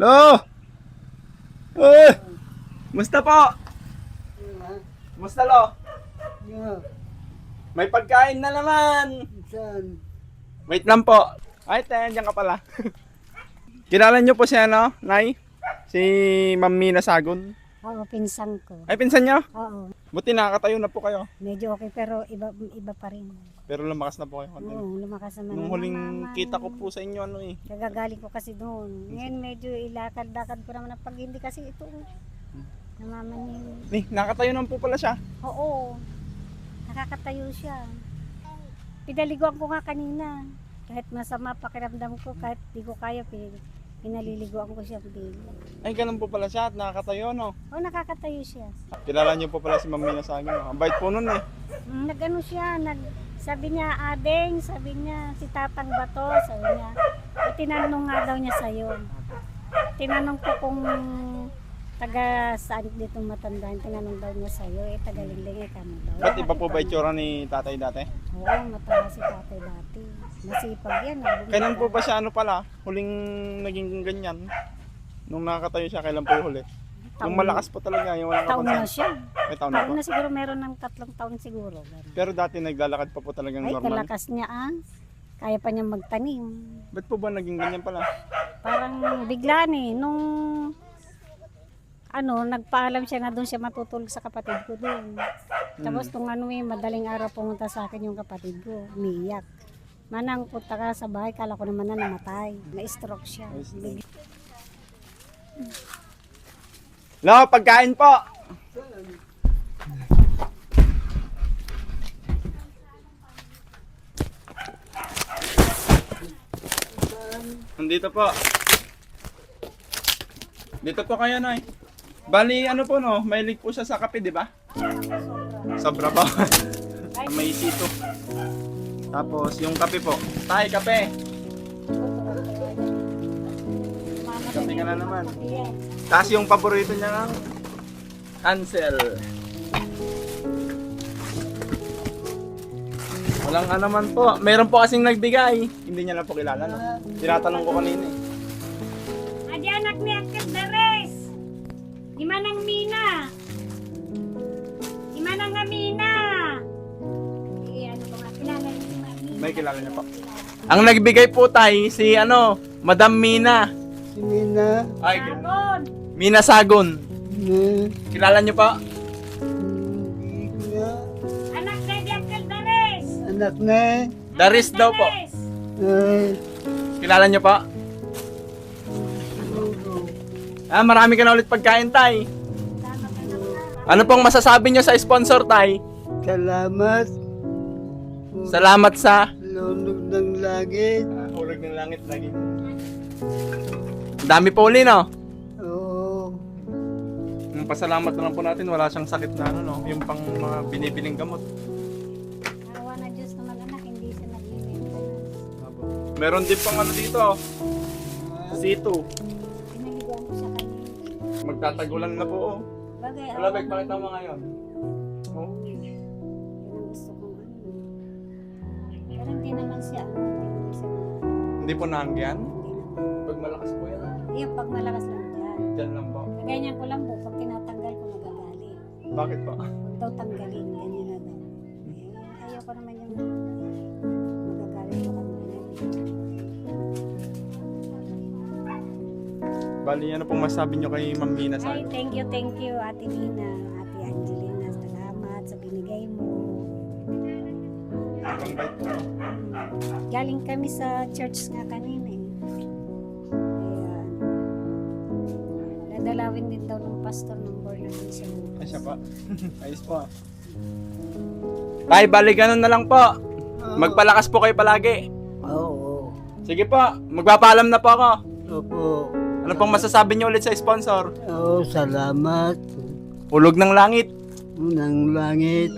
Lo! Uy! Musta po? Musta lo? Yeah. May pagkain na naman! Saan? Wait lang po. Ay, diyan ka pala. Kilala niyo po si ano, Nay? Si Ma'am Mina Sagon. Oo, pinsan ko. Ay, pinsan niyo? Oo, Buti nakakatayo na po kayo. medyo okay pero iba pa rin. Pero lumakas na po kayo konti. Oo, lumakas naman. Nung huling kita ko po sa inyo, ano eh. Kagagaling ko kasi doon. Ngayon medyo ilakad-lakad ko naman pag hindi kasi ito. Namamanil. Nakatayo naman po pala siya. Oo, nakakatayo siya. Pinaliguan ko nga kanina. Kahit masama pakiramdam ko, kahit di ko kaya, pinaliliguan ko siya. Ay, ganun po pala siya at nakakatayo, no? Oo, nakakatayo siya. Kilala niyo po pala si Ma'am Mina Sagon. No? Ang bait po nun eh. Nag-ano siya, sabi niya, Adeng, sabi niya, si Tatang Bato, sabi niya, tinanong nga daw niya sa'yo. Tinanong ko kung taga saan dito matanda, tinanong daw niya sa'yo, taga Linglingay ka mo daw. Ba't iba po ba itsura ni tatay dati? Oo, matanda si tatay dati. Masipag yan. Kailan po ba siya ano pala? Huling naging ganyan? Nung nakakatayo siya, kailan po yung huli? Yung malakas po talaga, yung walang Taon na kapansin. siya. May taon na po. Taon na siguro, meron ng 3 taon siguro. Ganun. Pero dati naglalakad pa po talagang Ay, normal. kalakas niya Kaya pa niya magtanim. Ba't po ba naging ganyan pala? Parang bigla nung nagpaalam siya na doon siya matutulog sa kapatid ko doon. Tapos nung madaling araw pumunta sa akin yung kapatid ko, umiiyak. Manang punta ka sa bahay, kala ko naman na namatay. Na-stroke siya. Lo, pagkain po! Nandito po. Dito po kayo, Nay. Bali, ano po no, mahilig po siya sa kape, di ba? Sobra pa. May sito. Tapos, yung kape po. Tay, kape. Kape ka na naman. Tapos yung paborito niya ng Hansel. Walang ano man po. Meron po kasing nagbigay. Hindi niya lang po kilala, no? Tinatanong ko kanina eh. Adi anak ni Uncle Dares. Di manang Mina. Di manang Amina. Ano ba nga, kilala niyo si Mami? May kilala niya po. Ang nagbigay po tay, si Madam Mina. Si Mina. Ay, Sagon. Mina Sagon. Na. Kilala niyo po? Hindi ko na. Anak ni Uncle Dares. Anak na. Daris daw po. Dares. Ay. Kilala niyo po? Marami ka na ulit pagkain tay. Ano pong masasabi niyo sa sponsor tay? Salamat. Salamat sa Lunog ng langit. hulog ng langit lagi. Dami po uli, no? Oo. Pasalamat na lang po natin, wala siyang sakit na no? Yung pang mga binibiling gamot. Awa na Diyos naman anak, hindi siya nag-maintenance. Meron din pang dito. C2. Pinaliguan ko siya kanina. Magtatagulan na po, oh. Bagay, Wala ba, pakita mo ngayon? Oh. yun ang gusto kong Pero hindi naman siya, Hindi po nahangyan? hindi naman. Pag malakas po yan, Yung pag malakas lang yan. dyan lang po. Ganyan ko lang po, pag tinatanggal ko magagalit. Bakit po? Huwag daw tanggalin, ganyan na daw. Ayaw ko naman yung magagalit ko kami. Bali, ano pong masabi nyo kay Ma'am Mina sa Ay, thank you, Ate Nina, Ate Angelina. Salamat sa binigay mo. Ang bait po. Galing kami sa church nga kanina eh. Kaya, dadalawin din daw ng pastor ng Born Again siya. Ay, siya pa. Ayos po. Tay, bali ganun na lang po. Magpalakas po kayo palagi. Oo. Sige po, magpapaalam na po ako. Opo. Ano pong masasabi niyo ulit sa sponsor? Oo, salamat. Hulog ng langit. Ng langit.